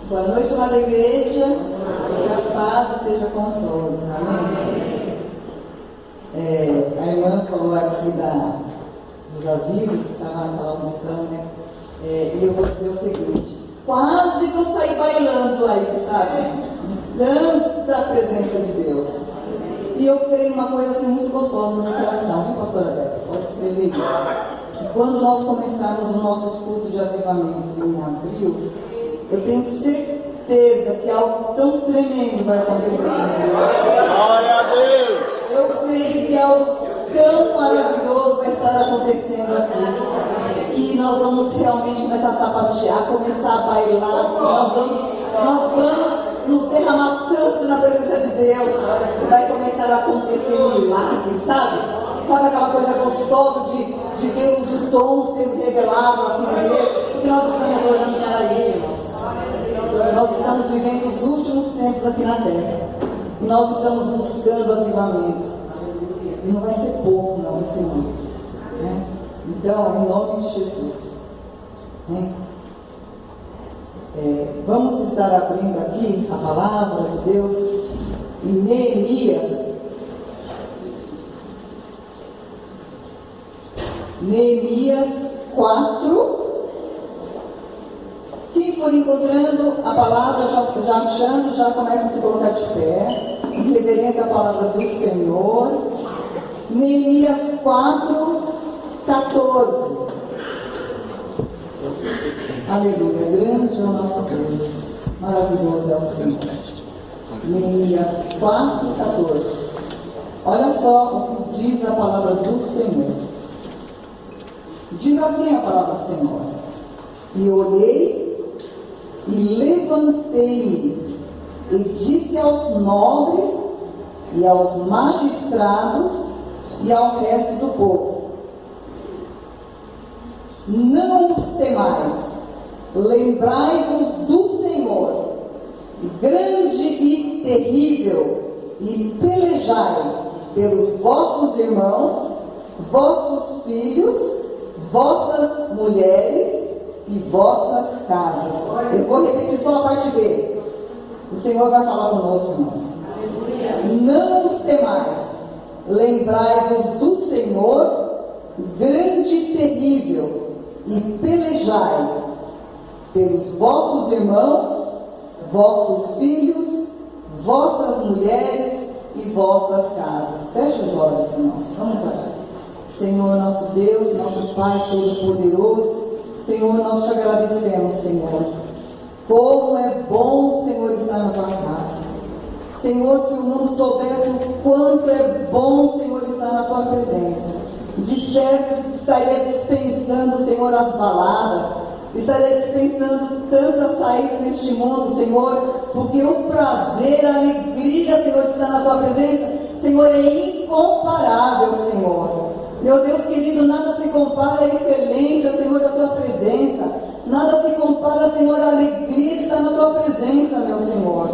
Boa noite, amada igreja. Que a paz seja com todos. Amém? A irmã falou aqui dos avisos que estavam naquela moção, né? E eu vou dizer o seguinte: quase que eu saí bailando aí, sabe? De tanta presença de Deus. E eu creio uma coisa assim muito gostosa no meu coração, viu, pastora Beca? Pode escrever isso. E quando nós começarmos o nosso culto de avivamento em abril, eu tenho certeza que algo tão tremendo vai acontecer comigo. Glória a Deus! Eu creio que algo tão maravilhoso vai estar acontecendo aqui, que nós vamos realmente começar a sapatear, começar a bailar, nós vamos nos derramar tanto na presença de Deus, vai começar a acontecer milagres, sabe? Sabe aquela coisa gostosa de ver os dons sendo revelados aqui na igreja? Porque nós estamos orando para isso, irmãos. Nós estamos vivendo os últimos tempos aqui na terra. E nós estamos buscando avivamento. E não vai ser pouco, não, vai ser muito. Né? Então, em nome de Jesus. Né? Vamos estar abrindo aqui a palavra de Deus em Neemias 4. Quem for encontrando a palavra, já achando, já começa a se colocar de pé, em reverência à palavra do Senhor. Neemias 4, 14. Aleluia, grande é o nosso Deus, maravilhoso é o Senhor. Neemias 4, 14. Olha só o que diz a palavra do Senhor. Diz assim a palavra do Senhor: e olhei e levantei-me e disse aos nobres e aos magistrados e ao resto do povo: não os temais, lembrai-vos do Senhor, grande e terrível, e pelejai pelos vossos irmãos, vossos filhos, vossas mulheres e vossas casas. Eu vou repetir só a parte B. O Senhor vai falar conosco, irmãos. Não os temais, lembrai-vos do Senhor, grande e terrível, e pelejai pelos vossos irmãos, vossos filhos, vossas mulheres e vossas casas. Feche os olhos, irmãos. Vamos orar. Senhor, nosso Deus, nosso Pai Todo-Poderoso, Senhor, nós te agradecemos, Senhor. Como é bom, Senhor, estar na tua casa. Senhor, se o mundo soubesse o quanto é bom, Senhor, estar na tua presença, de certo estaria dispensando, Senhor, as baladas, estaria dispensando tanta saída neste mundo, Senhor, porque o prazer, a alegria, Senhor, de estar na tua presença, Senhor, é incomparável, Senhor. Meu Deus querido, nada se compara à excelência, Senhor, da tua presença. Nada se compara, Senhor, à alegria de estar na tua presença, meu Senhor.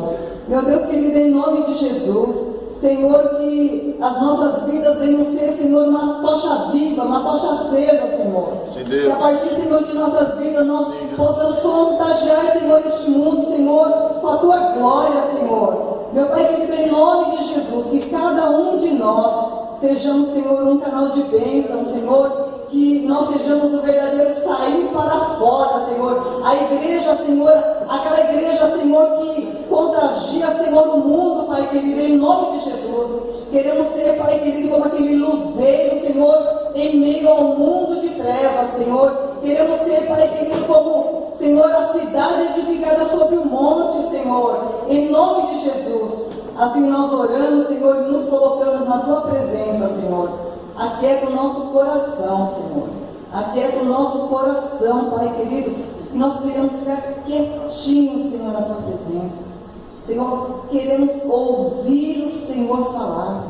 Meu Deus querido, em nome de Jesus, Senhor, que as nossas vidas venham ser, Senhor, uma tocha viva, uma tocha acesa, Senhor. Sim, que a partir, Senhor, de nossas vidas nós possamos contagiar, Senhor, este mundo, Senhor, com a tua glória, Senhor. Meu Pai querido, em nome de Jesus, que cada um de nós sejamos, Senhor, um canal de bênção, Senhor, que nós sejamos o verdadeiro sair para fora, Senhor. A igreja, Senhor, aquela igreja, Senhor, que contagia, Senhor, o mundo, Pai querido, em nome de Jesus. Queremos ser, Pai querido, como aquele luzeiro, Senhor, em meio ao mundo de trevas, Senhor. Queremos ser, Pai querido, como, Senhor, a cidade edificada sobre o monte, Senhor, em nome de Jesus. Assim nós oramos, Senhor, e nos colocamos na tua presença, Senhor. Aquieta o nosso coração, Senhor. Aquieta o nosso coração, Pai querido. E nós queremos ficar quietinhos, Senhor, na tua presença. Senhor, queremos ouvir o Senhor falar.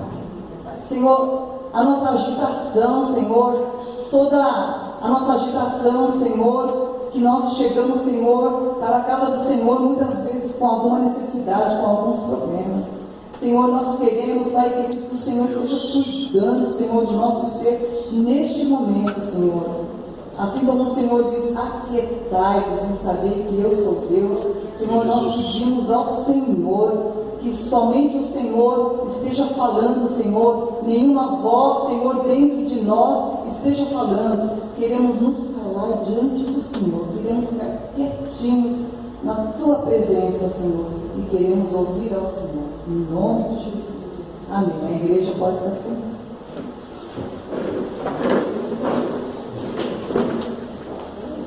Senhor, a nossa agitação, Senhor, toda a nossa agitação, Senhor, que nós chegamos, Senhor, para a casa do Senhor, muitas vezes com alguma necessidade, com alguns problemas. Senhor, nós queremos, Pai querido, que o Senhor esteja cuidando, Senhor, de nosso ser neste momento, Senhor. Assim como o Senhor diz, aquietai-vos e saber que eu sou Deus, Senhor, nós pedimos ao Senhor que somente o Senhor esteja falando, Senhor, nenhuma voz, Senhor, dentro de nós esteja falando. Queremos nos calar diante do Senhor, queremos ficar quietinhos na Tua presença, Senhor, e queremos ouvir ao Senhor, em nome de Jesus. Amém. A igreja pode se assentar.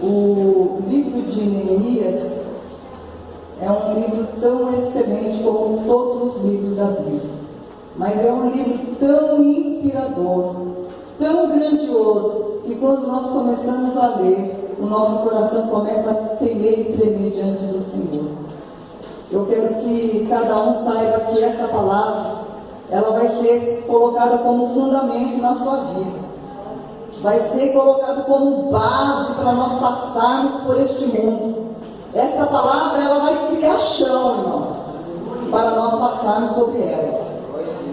O livro de Neemias é um livro tão excelente como todos os livros da Bíblia, mas é um livro tão inspirador, tão grandioso, que quando nós começamos a ler, o nosso coração começa a temer e tremer diante do Senhor. Eu quero que cada um saiba que esta palavra, ela vai ser colocada como fundamento na sua vida. Vai ser colocado como base para nós passarmos por este mundo. Esta palavra, ela vai criar chão em nós, para nós passarmos sobre ela.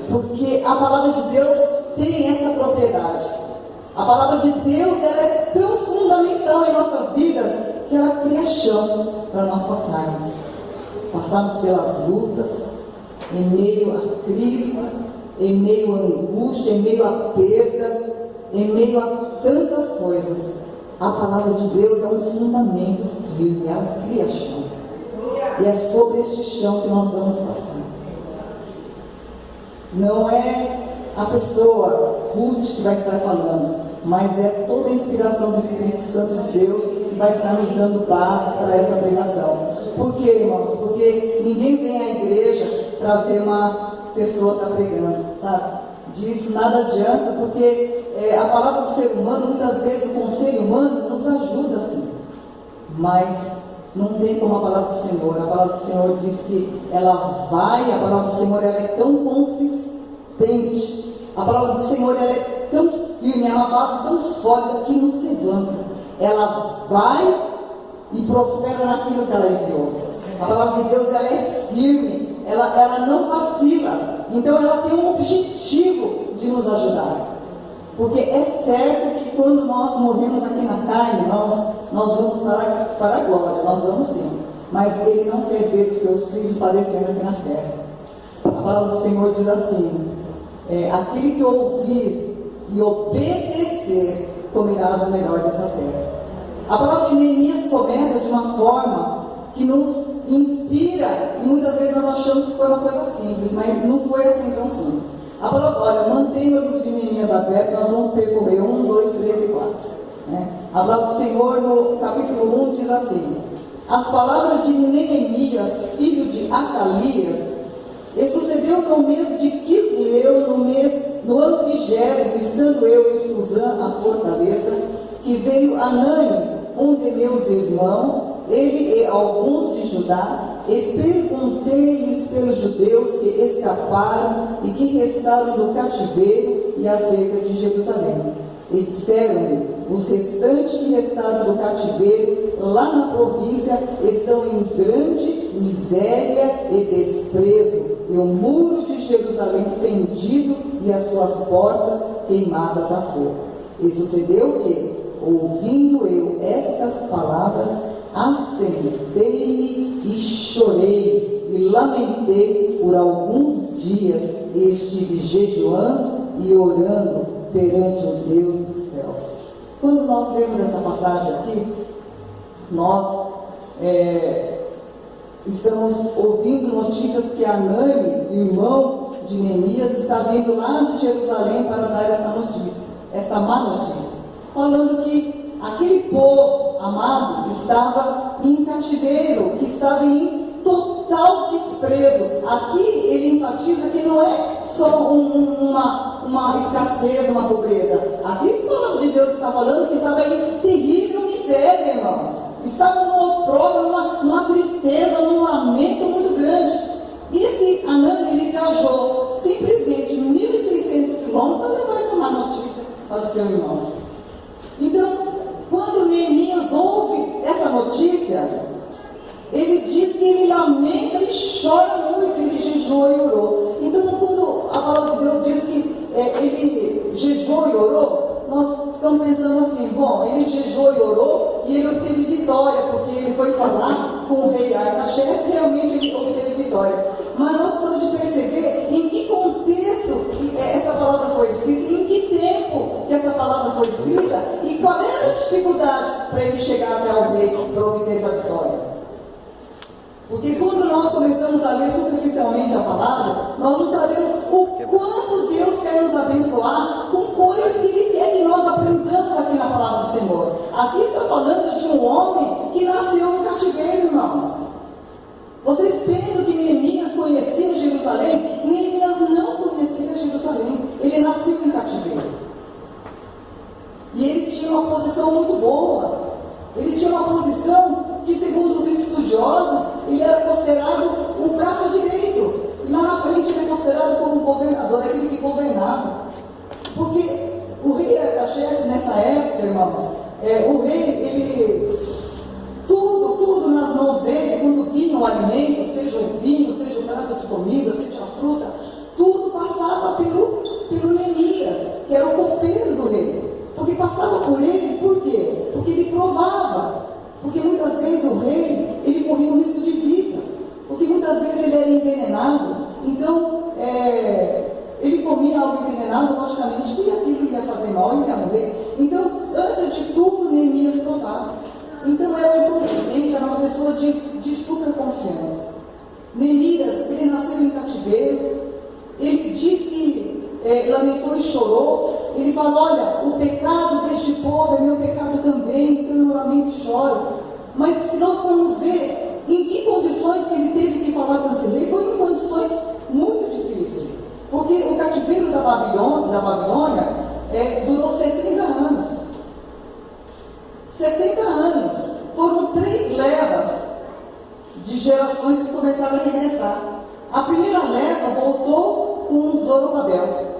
Porque a palavra de Deus tem essa propriedade. A palavra de Deus, ela é tão fundamental em nossas vidas, que ela cria chão para nós passarmos. Passarmos pelas lutas, em meio à crise, em meio à angústia, em meio à perda, em meio a tantas coisas. A palavra de Deus é um fundamento firme, ela cria chão. E é sobre este chão que nós vamos passar. Não é a pessoa Ruth que vai estar falando, mas é toda a inspiração do Espírito Santo de Deus que vai estar nos dando base para essa pregação. Por quê, irmãos? Porque ninguém vem à igreja para ver uma pessoa estar pregando, sabe? Disso nada adianta, porque a palavra do ser humano, muitas vezes o conselho humano nos ajuda sim, mas não tem como a palavra do Senhor. A palavra do Senhor diz que ela vai, a palavra do Senhor ela é tão consistente, a palavra do Senhor ela é tão firme, é uma base tão sólida que nos levanta. Ela vai e prospera naquilo que ela enviou. A palavra de Deus ela é firme, ela não vacila. Então ela tem um objetivo de nos ajudar. Porque é certo que quando nós morremos aqui na carne, nós vamos para a glória, nós vamos sim. Mas Ele não quer ver os teus filhos padecendo aqui na terra. A palavra do Senhor diz assim, aquele que ouvir e obedecer, comerás o melhor dessa terra. A palavra de Neemias começa de uma forma que nos inspira, e muitas vezes nós achamos que foi uma coisa simples, mas não foi assim tão simples. A palavra, olha, mantenha o livro de Neemias aberto, nós vamos percorrer 1, 2, 3 e 4. A palavra do Senhor no capítulo 1 diz assim: as palavras de Neemias, filho de Acalias, e sucedeu no mês de Quisleu, no ano 20º, estando eu em Suzã, a fortaleza, que veio Anani, um de meus irmãos, ele e alguns de Judá, e perguntei-lhes pelos judeus que escaparam e que restaram do cativeiro e acerca de Jerusalém. E disseram-me, os restantes que restaram do cativeiro, lá na província, estão em grande miséria e desprezo, e o muro de Jerusalém fendido e as suas portas queimadas a fogo. E sucedeu que, ouvindo eu estas palavras, assentei-me e chorei e lamentei por alguns dias, e estive jejuando e orando perante o Deus dos céus. Quando nós lemos essa passagem aqui, nós estamos ouvindo notícias que Anani, irmão de Neemias, está vindo lá de Jerusalém para dar essa notícia, essa má notícia, falando que aquele povo amado estava em cativeiro, que estava em total desprezo. Aqui ele enfatiza que não é só uma escassez, uma pobreza. Aqui a palavra de Deus está falando que estava em terrível miséria, irmãos. Estava num opróbrio, numa tristeza, num lamento muito grande. E esse Anani, ele viajou simplesmente 1.600 quilômetros para levar essa má notícia para o seu irmão. Então, quando Neemias ouve essa notícia, ele diz que ele lamenta e chora muito, ele jejuou e orou. Então, quando a palavra de Deus diz que ele jejuou e orou, nós ficamos pensando assim, bom, ele jejuou e orou e ele obteve vitória, porque ele foi falar com o rei Artaxerxes e realmente ele obteve vitória. Mas nós precisamos de perceber em que contexto essa palavra foi escrita, em que tempo que essa palavra foi escrita e qual era a dificuldade para ele chegar até o rei para obter essa vitória. Porque quando nós começamos a ler superficialmente a palavra, nós não sabemos o quanto Deus quer nos abençoar com coisas que Ele quer que nós aprendamos aqui na palavra do Senhor. Aqui está falando de um homem que nasceu no cativeiro, irmãos. Vocês pensam que Neemias conhecia Jerusalém? Neemias não conhecia Jerusalém. Ele nasceu em cativeiro. E ele tinha uma posição muito boa. Ele tinha uma posição que, segundo os estudiosos, ele era considerado o braço direito. E lá na frente ele é considerado como governador, aquele que governava. Porque o rei Artaxerxes, nessa época, irmãos, o rei, ele, tudo nas mãos dele, quando vinha o alimento, seja o vinho, seja o prato de comida, seja a fruta, tudo passava pelo Neemias, que era o copeiro do rei. Porque passava por ele, por quê? Porque ele provava. Porque muitas vezes o rei, ele corria um risco de vida. Porque muitas vezes ele era envenenado. Então, ele comia algo envenenado, logicamente, que aquilo ia fazer mal, ele ia morrer. Então, antes de tudo, Neemias provava. Então, era um confidente, era uma pessoa de super confiança. Neemias, ele nasceu em cativeiro. Ele diz que lamentou e chorou. Ele fala, olha, o pecado deste povo é meu pecado também, então eu lamento e choro. Mas se nós formos ver em que condições que ele teve que falar com esse rei, foi em condições muito difíceis. Porque o cativeiro da Babilônia durou 70 anos. 70 anos. Foram 3 levas de gerações que começaram a regressar. A primeira leva voltou com Zorobabel.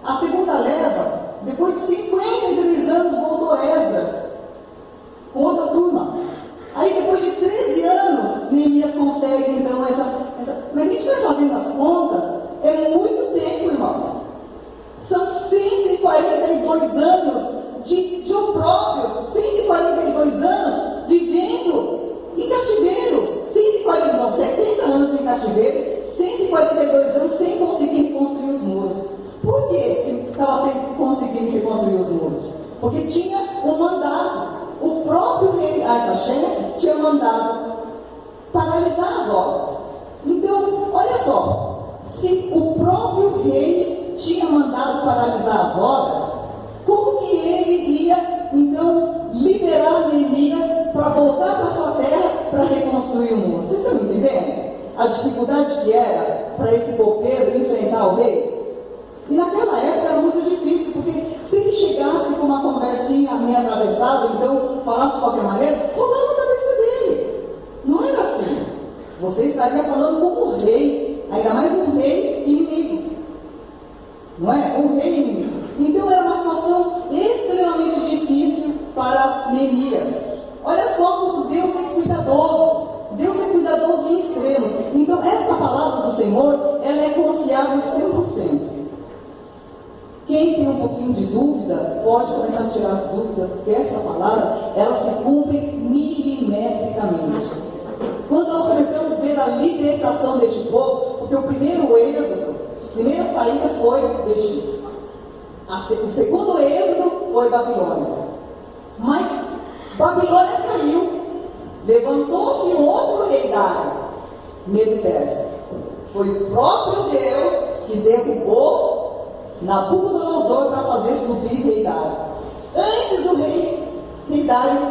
A segunda leva, depois de 53 anos, voltou Esdras, com outra turma. Aí, depois de 13 anos, Neemias consegue, então, Mas a gente vai fazendo as contas, é muito tempo, irmãos. São 142 anos de opróbrio, 142 anos vivendo em cativeiro. 70 anos em cativeiro, 142 anos sem conseguir reconstruir os muros. Por que ele estava sem conseguir reconstruir os muros? Porque tinha um mandato. O próprio rei Artaxerxes tinha mandado paralisar as obras. Então, olha só, se o próprio rei tinha mandado paralisar as obras, como que ele ia, então, liberar Neemias para voltar para sua terra para reconstruir o muro? Vocês estão entendendo a dificuldade que era para esse copeiro enfrentar o rei? E naquela época era muito difícil, porque se ele chegasse com uma conversinha meio atravessada, então falasse de qualquer maneira, rolava a cabeça dele. Não era assim. Você estaria falando com um rei, ainda mais um rei inimigo. Não é? Um rei inimigo. Então era uma situação extremamente difícil para Neemias. Olha só como Deus é cuidadoso. Deus é cuidadoso em extremos. Então essa palavra do Senhor, ela é confiável 100%. Quem tem um pouquinho de dúvida, pode começar a tirar as dúvidas, porque essa palavra, ela se cumpre milimetricamente. Quando nós começamos a ver a libertação deste povo, porque o primeiro êxodo, a primeira saída foi do Egito. O segundo êxodo foi Babilônia. Mas Babilônia caiu, levantou-se um outro rei da área, Medo-Persa. Foi o próprio Deus que derrubou Nabucodonosor para fazer subir rei Dário. Antes do rei Dário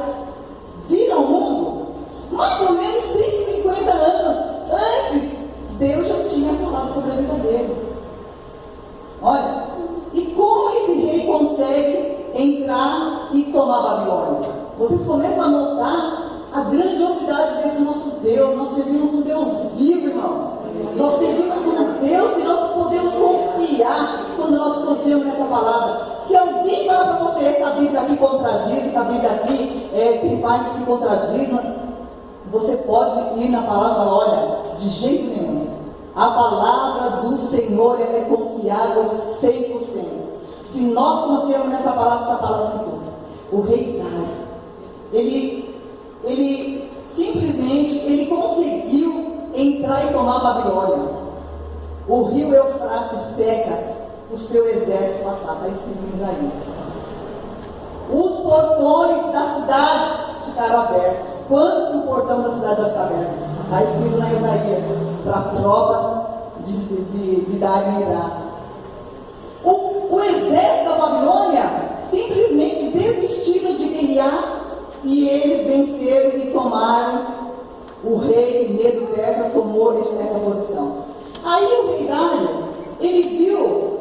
vir ao mundo, mais ou menos 150 anos antes, Deus já tinha falado sobre a vida dele. Olha, e como esse rei consegue entrar e tomar Babilônia? Vocês começam a notar a grandiosidade desse nosso Deus. Nós servimos um Deus vivo, irmãos. Nós servimos um Deus que nós podemos confiar quando nós confiamos nessa palavra. Se alguém fala para você, essa Bíblia aqui contradiz, essa Bíblia aqui tem partes que contradizem, você pode ir na palavra e falar, olha, de jeito nenhum. A palavra do Senhor, ela é confiável 100%. Se nós confiamos nessa palavra, essa palavra se cumpre. O rei Dário, ele simplesmente conseguiu entrar e tomar a Babilônia. O rio Eufrates seca, o seu exército passar. Está escrito em Isaías. Os portões da cidade ficaram abertos. Quando que o portão da cidade vai ficar aberto? Está escrito na Isaías, para a prova de Dário entrar. O exército da Babilônia simplesmente desistiram de guerrear e eles venceram e tomaram. O rei Medo-Persa tomou essa posição. Aí o rei Dário, ele viu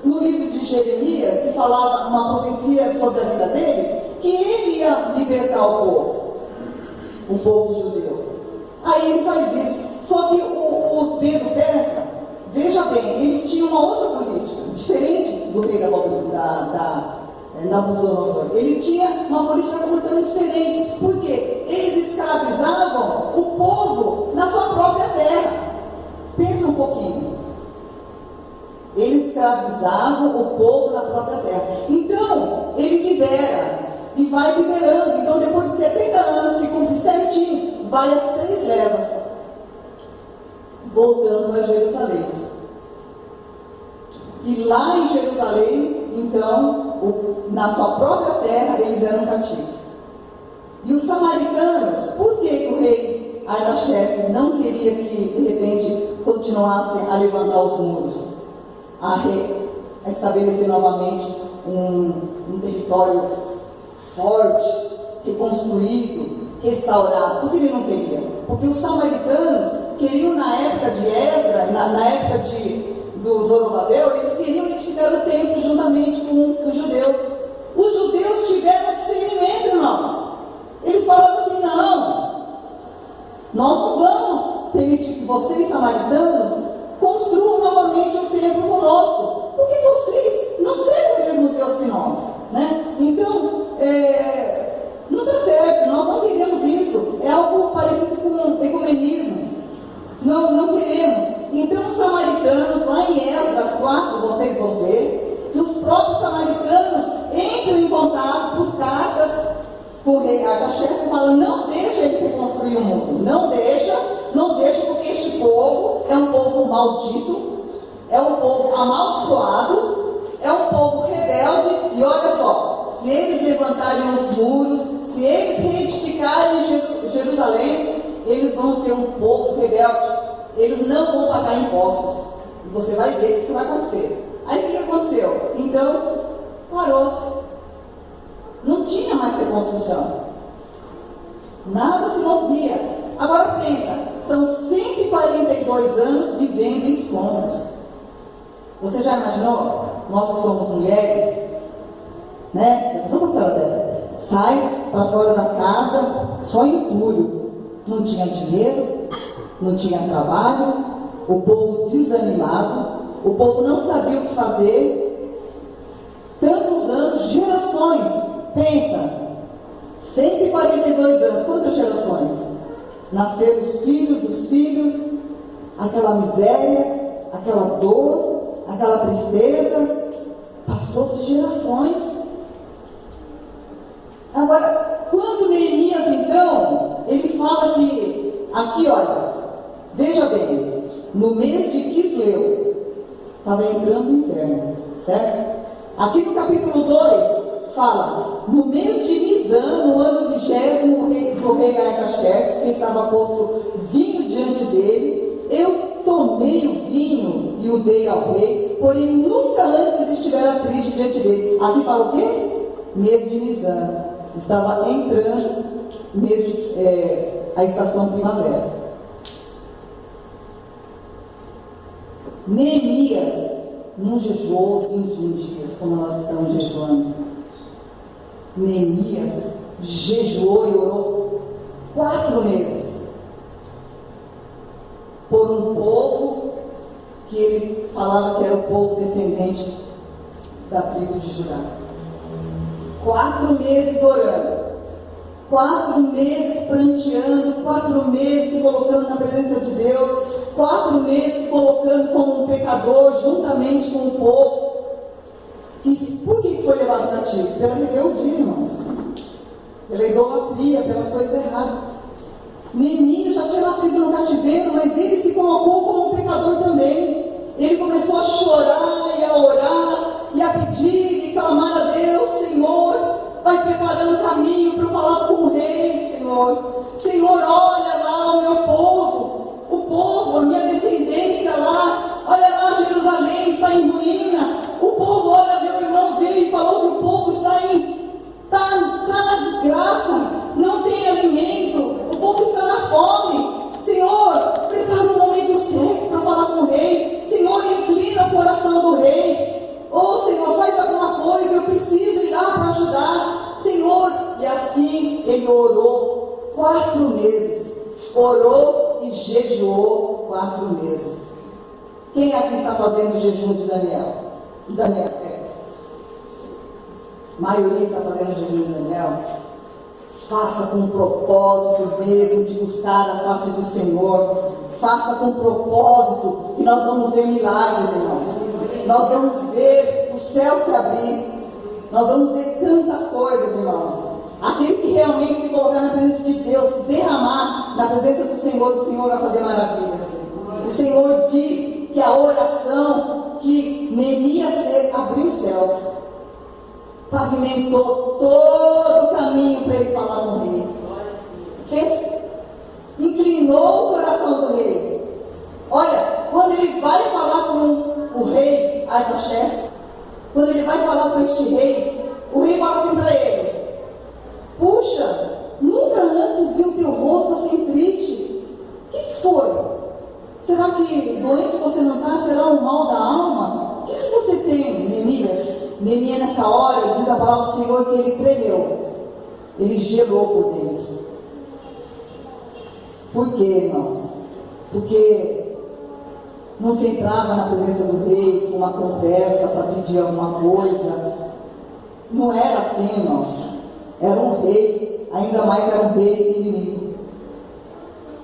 no livro de Jeremias, que falava uma profecia sobre a vida dele, que ele ia libertar o povo judeu. Aí ele faz isso. Só que os Medo-Persa, veja bem, eles tinham uma outra política, diferente do rei Nabucodonosor. Ele tinha uma política completamente diferente. Por quê? Eles escravizavam o povo na sua própria terra. Pensa um pouquinho. Eles escravizavam o povo na própria terra. Então, ele libera e vai liberando. Então, depois de 70 anos, se cumpre certinho, vai as 3 levas, voltando a Jerusalém. E lá em Jerusalém, então, na sua própria terra, eles eram cativos. E os samaritanos, por que o rei Artaxerxes não queria que, de repente, continuassem a levantar os muros, a estabelecer novamente um território forte, reconstruído, restaurado? Por que ele não queria? Porque os samaritanos queriam, na época de Esdras, na época do Zorobabel, eles queriam edificar o templo juntamente com os judeus. Os judeus tiveram discernimento, irmãos. Eles falaram assim: não, nós não vamos permitir que vocês, samaritanos, construam novamente o templo conosco, porque vocês não servem o mesmo Deus que nós, né? Então, não dá certo, nós não queremos isso. É algo parecido com ecumenismo. Não queremos. Então, os samaritanos, lá em Esdras 4, vocês vão ver que os próprios samaritanos entram em contato por cartas com o rei Artaxerxes e falam: não deixa eles reconstruir o mundo, não deixa, porque este povo é um povo maldito, é um povo amaldiçoado, é um povo rebelde. E olha só, se eles levantarem os muros, se eles reedificarem Jerusalém, eles vão ser um povo rebelde. Eles não vão pagar impostos. E você vai ver o que vai acontecer. Aí o que aconteceu? Então, parou-se. Não tinha mais reconstrução. Nada se movia. Agora pensa, são 142 anos vivendo em escombros. Você já imaginou? Nós que somos mulheres, né? Eu sou pastora dela. Sai para fora da casa, só entulho. Não tinha dinheiro, não tinha trabalho, o povo desanimado, o povo não sabia o que fazer. Tantos anos, gerações. Pensa, 142 anos, quantas gerações? Nasceram os filhos dos filhos, aquela miséria, aquela dor, aquela tristeza. Passou-se gerações. Agora, quando Neemias, então, ele fala que, aqui olha, veja bem, no mês de Quisleu, estava entrando o inverno, certo? Aqui no capítulo 2, fala, no mês de Nisan, no ano 20º do rei Artaxerxes, que estava posto vinho diante dele, eu tomei o vinho e o dei ao rei, porém nunca antes estivera triste diante dele. Aqui fala o quê? Mês de Nisan. Estava entrando a estação primavera. Neemias não jejuou 21 dias, como nós estamos jejuando. Neemias jejuou e orou 4 meses por um povo que ele falava que era o povo descendente da tribo de Judá. 4 meses orando, 4 meses pranteando, 4 meses se colocando na presença de Deus, 4 meses se colocando como um pecador juntamente com o povo que pode ter nascido no cativeiro, mas ele se colocou como um pecador também. Ele começou a chorar e a orar e a pedir e clamar a Deus: Senhor, vai preparando o caminho para eu falar com o rei, Senhor. Senhor, olha lá o meu povo, a minha descendência lá, olha lá, Jerusalém está em ruína. O povo, olha, meu irmão veio e falou que o povo está na desgraça, não tem alimento, o povo está na fome. Senhor, prepara o momento certo para falar com o rei. Senhor, inclina o coração do rei. Oh, Senhor, faz alguma coisa, eu preciso ir lá para ajudar, Senhor. E assim ele orou 4 meses, orou e jejuou 4 meses. Quem aqui está fazendo o jejum de Daniel? Daniel, a maioria está fazendo o jejum de Daniel. Faça com propósito mesmo de buscar a face do Senhor. Faça com propósito e nós vamos ver milagres, irmãos. Nós vamos ver o céu se abrir. Nós vamos ver tantas coisas, irmãos. Aquele que realmente se colocar na presença de Deus, se derramar na presença do Senhor vai fazer maravilhas. O Senhor diz que a oração que Neemias fez abriu os céus, pavimentou todo o caminho para ele falar com o rei. Inclinou o coração do rei. Olha, quando ele vai falar com o rei Artaxerxes, quando ele vai falar com este rei, o rei fala assim para ele: puxa, nunca antes vi o teu rosto assim triste. O que foi? Será que doente você não está? Será um mal da alma? O que você tem, Neemias? Neemias, nessa hora, diz a palavra do Senhor que ele tremeu. Ele gelou por dentro. Por quê, irmãos? Porque não se entrava na presença do rei com uma conversa para pedir alguma coisa. Não era assim, irmãos. Era um rei, ainda mais era um rei inimigo.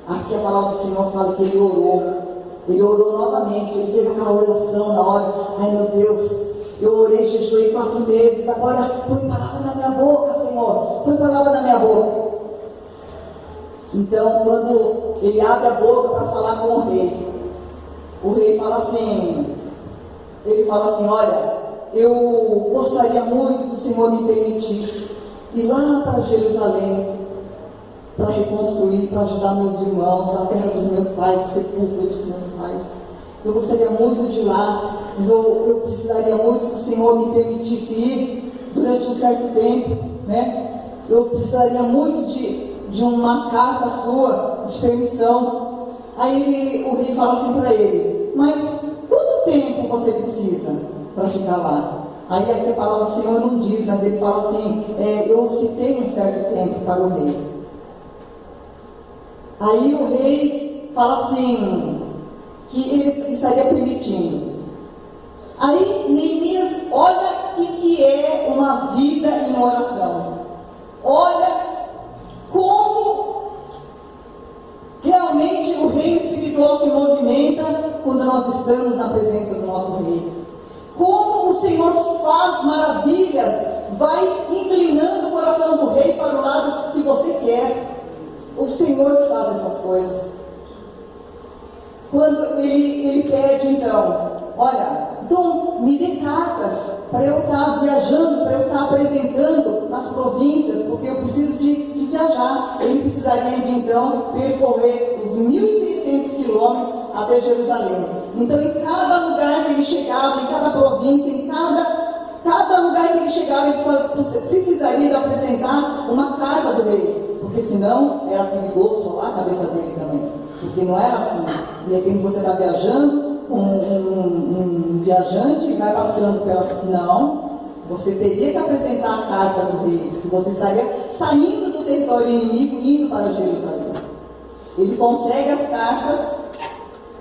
Aqui a palavra do Senhor fala que ele orou novamente, ele fez aquela oração na hora: ai meu Deus, eu orei, jejuei 4 meses, agora põe palavra na minha boca, Senhor, põe palavra na minha boca. Então, quando ele abre a boca para falar com o rei fala assim, olha, eu gostaria muito que o Senhor me permitisse ir lá para Jerusalém, para reconstruir, para ajudar meus irmãos, a terra dos meus pais, o sepulcro dos meus pais. Eu gostaria muito de ir lá, mas eu precisaria muito que o Senhor me permitisse ir durante um certo tempo, né? Eu precisaria muito de uma carta sua, de permissão. Aí o rei fala assim para ele: mas quanto tempo você precisa para ficar lá? Aí aqui a palavra do Senhor não diz, mas ele fala assim: eu citei um certo tempo para o rei. Aí o rei fala assim, que ele estaria permitindo. Aí Neemias, olha o que é uma vida em oração. Olha como realmente o reino espiritual se movimenta quando nós estamos na presença do nosso rei. Como o Senhor faz maravilhas, vai inclinando o coração do rei para o lado que você quer. O Senhor que faz essas coisas. Quando ele pede então, olha, então me dê cartas para eu estar viajando, para eu estar apresentando nas províncias, porque eu preciso de viajar. Ele precisaria de então percorrer os 1.600 quilômetros até Jerusalém. Então em cada lugar que ele chegava, em cada província, em cada lugar que ele chegava, ele precisaria de apresentar uma carta do rei. Porque senão era perigoso rolar a cabeça dele também. Porque não era assim. De repente você está viajando, um viajante vai passando pelas... Não, você teria que apresentar a carta do rei. Que você estaria saindo do território inimigo e indo para Jerusalém. Ele consegue as cartas.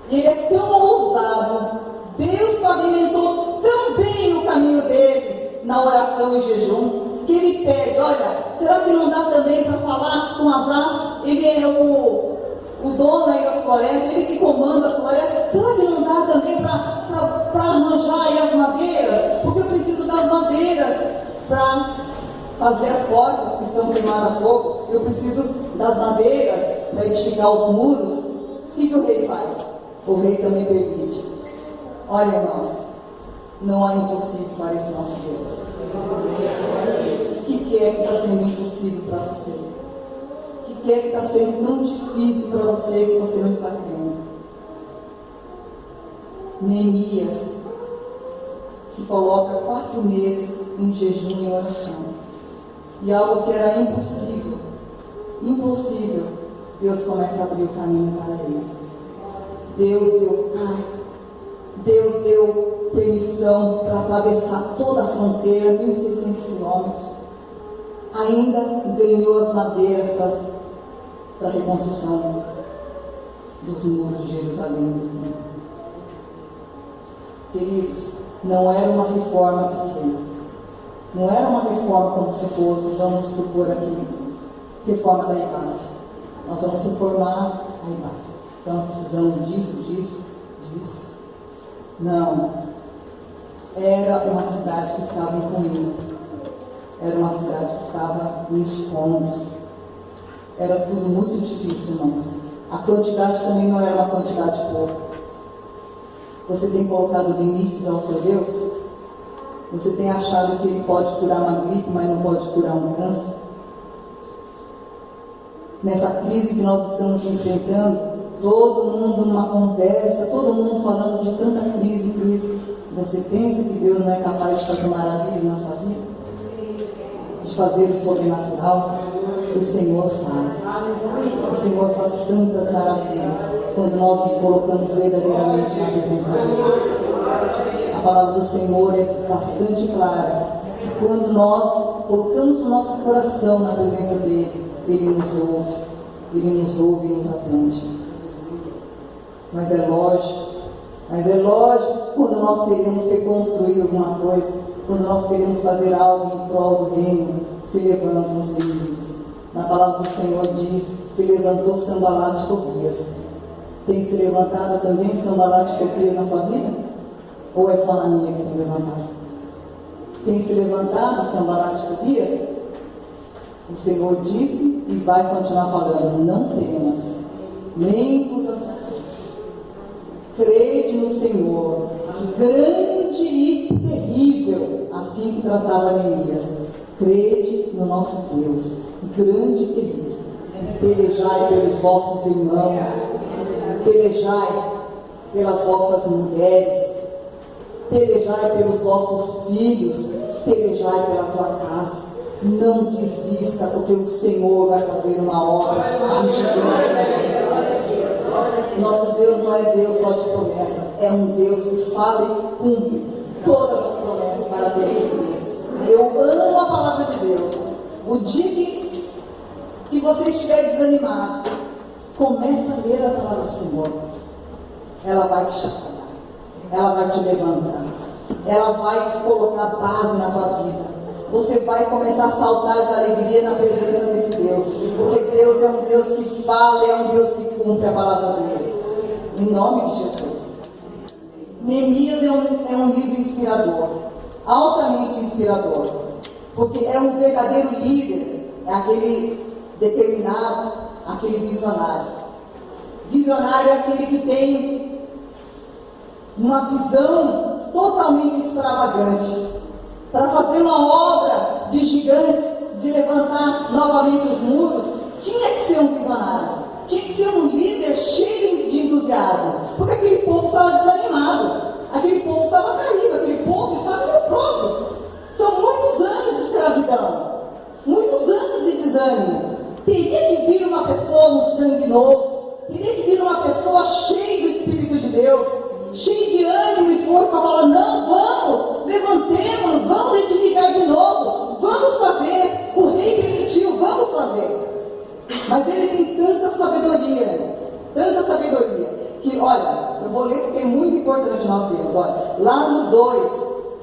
Ele é tão ousado. Deus pavimentou tão bem o caminho dele na oração e jejum, que ele pede, olha, será que não dá também para falar com Asaf? Ele é o dono aí das florestas, ele que comanda as florestas. Será que não dá também para arranjar aí as madeiras? Porque eu preciso das madeiras para fazer as portas que estão queimadas a fogo. Eu preciso das madeiras para edificar os muros, o que o rei faz? O rei também permite. Olha, irmãos, não há impossível para esse nosso Deus. O que é que está sendo impossível para você? O que é que está sendo tão difícil para você que você não está crendo? Neemias se coloca 4 meses em jejum e oração. E algo que era impossível, Deus começa a abrir o caminho para ele. Deus deu carta, Deus deu permissão para atravessar toda a fronteira, 1.600 quilômetros. Ainda ganhou as madeiras para a reconstrução dos muros de Jerusalém do templo. Queridos, não era uma reforma pequena. Não era uma reforma como se fosse, vamos supor aqui, reforma da IBAF. Nós vamos reformar a IBAF. Então precisamos disso. Não. Era uma cidade que estava em ruínas. Era uma cidade que estava em escombros. Era tudo muito difícil, irmãos. A quantidade também não era uma quantidade pouca. Você tem colocado limites ao seu Deus? Você tem achado que Ele pode curar uma gripe, mas não pode curar um câncer? Nessa crise que nós estamos enfrentando, todo mundo numa conversa, todo mundo falando de tanta crise. Você pensa que Deus não é capaz de fazer maravilhas na sua vida? De fazer o sobrenatural? O Senhor faz. O Senhor faz tantas maravilhas quando nós nos colocamos verdadeiramente na presença dEle. A palavra do Senhor é bastante clara, que quando nós colocamos o nosso coração na presença dEle, Ele nos ouve e nos atende. Mas é lógico que quando nós queremos reconstruir alguma coisa, quando nós queremos fazer algo em prol do reino, se levantam os inimigos. Na palavra do Senhor diz que levantou Sanbalate e Tobias. Tem se levantado também Sanbalate e Tobias na sua vida? Ou é só na minha que tem levantado? Tem se levantado Sanbalate e Tobias? O Senhor disse e vai continuar falando: não temas, nem vos assustéis. Crede no Senhor, grande e terrível, assim que tratava Neemias. Crede no nosso Deus, grande e terrível. Pelejai pelos vossos irmãos, pelejai pelas vossas mulheres, pelejai pelos vossos filhos, pelejai pela tua casa. Não desista, porque o Senhor vai fazer uma obra de gigante. Nosso Deus não é Deus só de promessa, é um Deus que fala e cumpre todas as promessas para aquele que crê. Eu amo a palavra de Deus. O dia que você estiver desanimado, comece a ler a palavra do Senhor. Ela vai te chacoalhar, ela vai te levantar, ela vai colocar base na tua vida. Você vai começar a saltar de alegria na presença desse Deus, porque Deus é um Deus que fala, é um Deus que cumpre a palavra dele, em nome de Jesus. Neemias é um livro inspirador, altamente inspirador, porque é um verdadeiro líder, é aquele determinado, aquele visionário. Visionário é aquele que tem uma visão totalmente extravagante, para fazer uma obra de gigante, de levantar novamente os muros. Tinha que ser um visionário, tinha que ser um líder cheio de entusiasmo, porque aquele povo estava desanimado, aquele povo estava caído, aquele povo estava no próprio. São muitos anos de escravidão, muitos anos de desânimo. Teria que vir uma pessoa no sangue novo, teria que vir uma pessoa cheia do Espírito de Deus, cheia de ânimo e força para falar: não, vamos, levantemos-nos, vamos edificar de novo, vamos fazer. O rei permitiu, vamos fazer. Mas ele tem tanta sabedoria, que, olha, eu vou ler porque é muito importante nós vermos. Olha, lá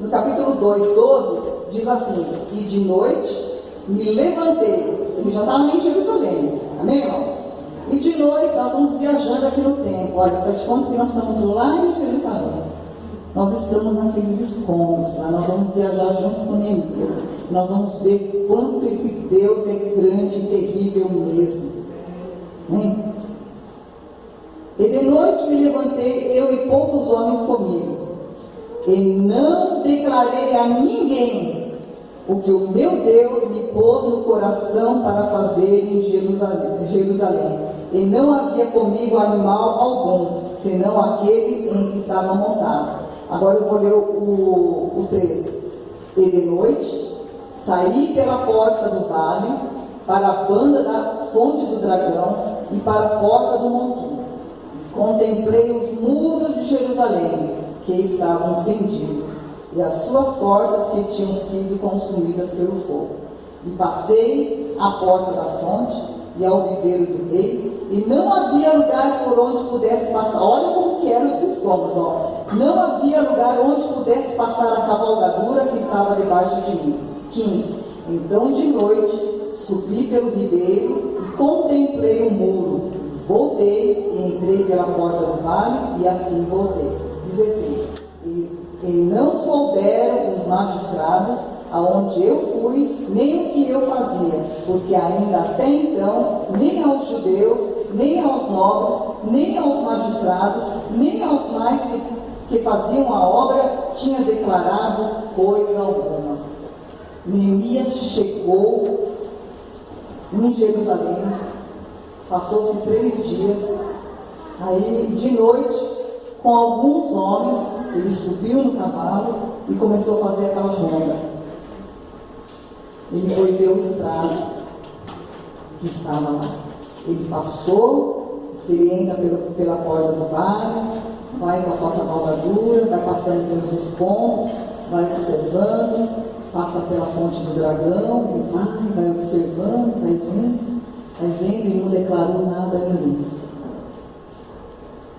no capítulo 2, 12, diz assim: e de noite me levantei. Ele já está lá em Jerusalém, amém, irmãos? E de noite nós vamos viajando aqui no tempo. Olha, faz de conta que nós estamos lá em Jerusalém. Nós estamos naqueles escombros lá. Nós vamos viajar junto com Neemias. Nós vamos ver quanto esse Deus é grande e terrível mesmo. Hein? E de noite me levantei, eu e poucos homens comigo, e não declarei a ninguém o que o meu Deus me pôs no coração para fazer em Jerusalém. E não havia comigo animal algum, senão aquele em que estava montado. Agora eu vou ler o 13. E de noite saí pela porta do vale, para a banda da fonte do dragão e para a porta do monturo. E contemplei os muros de Jerusalém, que estavam fendidos, e as suas portas que tinham sido consumidas pelo fogo. E passei à porta da fonte e ao viveiro do rei, e não havia lugar por onde pudesse passar. Olha como que eram os escombros, ó. Não havia lugar onde pudesse passar a cavalgadura que estava debaixo de mim. 15. Então de noite subi pelo ribeiro e contemplei o muro. Voltei e entrei pela porta do vale, e assim voltei. 16. E não souberam os magistrados aonde eu fui, nem o que eu fazia, porque ainda até então, nem aos judeus, nem aos nobres, nem aos magistrados, nem aos mais que faziam a obra, tinha declarado coisa alguma. Neemias chegou em Jerusalém, passou-se 3 dias, aí de noite, com alguns homens, ele subiu no cavalo e começou a fazer aquela ronda. Ele foi ver o estrado que estava lá. Ele passou, ele entra pela porta do vale, vai com a sua cavalgadura, vai passando pelos escombros, vai observando, passa pela fonte do dragão, e vai observando, vai vendo e não declarou nada a ninguém.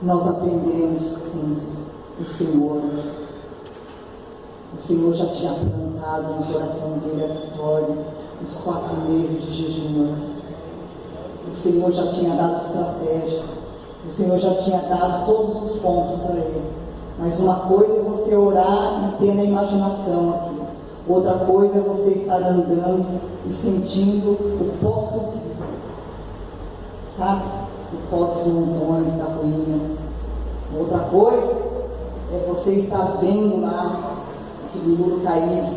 Nós aprendemos com o Senhor. O Senhor já tinha plantado no coração dele a vitória, os 4 meses de jejum. O Senhor já tinha dado estratégia. O Senhor já tinha dado todos os pontos para ele. Mas uma coisa é você orar e ter na imaginação aqui. Outra coisa é você estar andando e sentindo o pó subir. Sabe? O pó dos montões, da ruína. Outra coisa é você estar vendo lá aquele muro caído.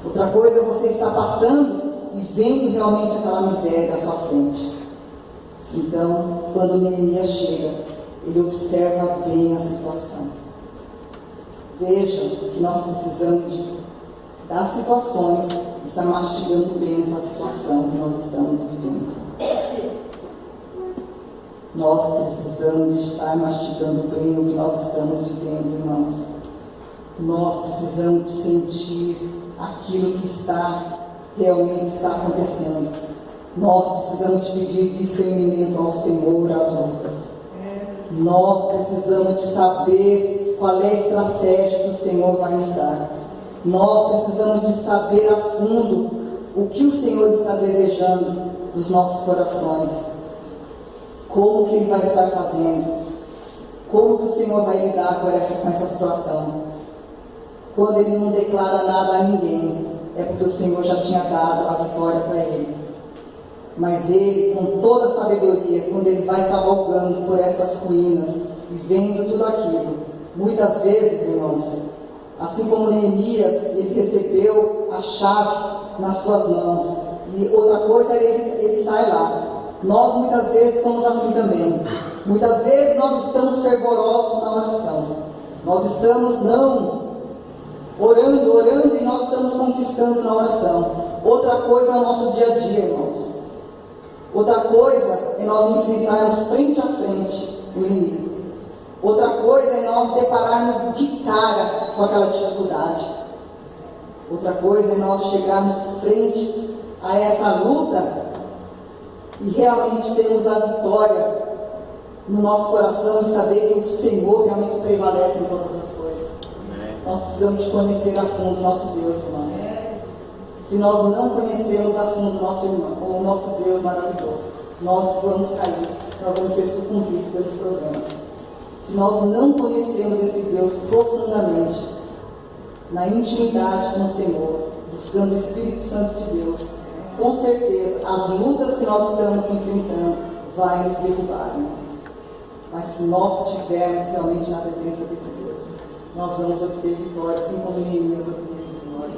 Outra coisa é você estar passando e vendo realmente aquela miséria à sua frente. Então, quando Neemias chega, ele observa bem a situação. Veja que nós precisamos das situações, estar mastigando bem essa situação que nós estamos vivendo. Nós precisamos estar mastigando bem o que nós estamos vivendo, irmãos. Nós precisamos sentir aquilo que realmente está acontecendo. Nós precisamos pedir discernimento ao Senhor às lutas. Nós precisamos de saber qual é a estratégia que o Senhor vai nos dar. Nós precisamos de saber a fundo o que o Senhor está desejando dos nossos corações. Como que Ele vai estar fazendo? Como que o Senhor vai lidar com essa situação? Quando Ele não declara nada a ninguém, é porque o Senhor já tinha dado a vitória para ele. Mas Ele, com toda a sabedoria, quando Ele vai cavalgando por essas ruínas e vendo tudo aquilo, muitas vezes, irmãos, assim como Neemias, ele recebeu a chave nas suas mãos, e outra coisa é ele sai lá. Nós muitas vezes somos assim também. Muitas vezes nós estamos fervorosos na oração. Nós estamos orando e nós estamos conquistando na oração. Outra coisa é o nosso dia a dia, irmãos. Outra coisa é nós enfrentarmos frente a frente o inimigo. Outra coisa é nós depararmos de cara com aquela dificuldade. Outra coisa é nós chegarmos frente a essa luta e realmente termos a vitória no nosso coração e saber que o Senhor realmente prevalece em todas as coisas. Nós precisamos de conhecer a fundo o nosso Deus, irmãos. Se nós não conhecermos a fundo o nosso Deus maravilhoso, nós vamos cair, nós vamos ser sucumbidos pelos problemas. Se nós não conhecermos esse Deus profundamente, na intimidade com o Senhor, buscando o Espírito Santo de Deus, com certeza as lutas que nós estamos enfrentando vai nos derrubar, irmãos. Mas se nós estivermos realmente na presença desse Deus, nós vamos obter vitória, assim como Neemias obteve vitória.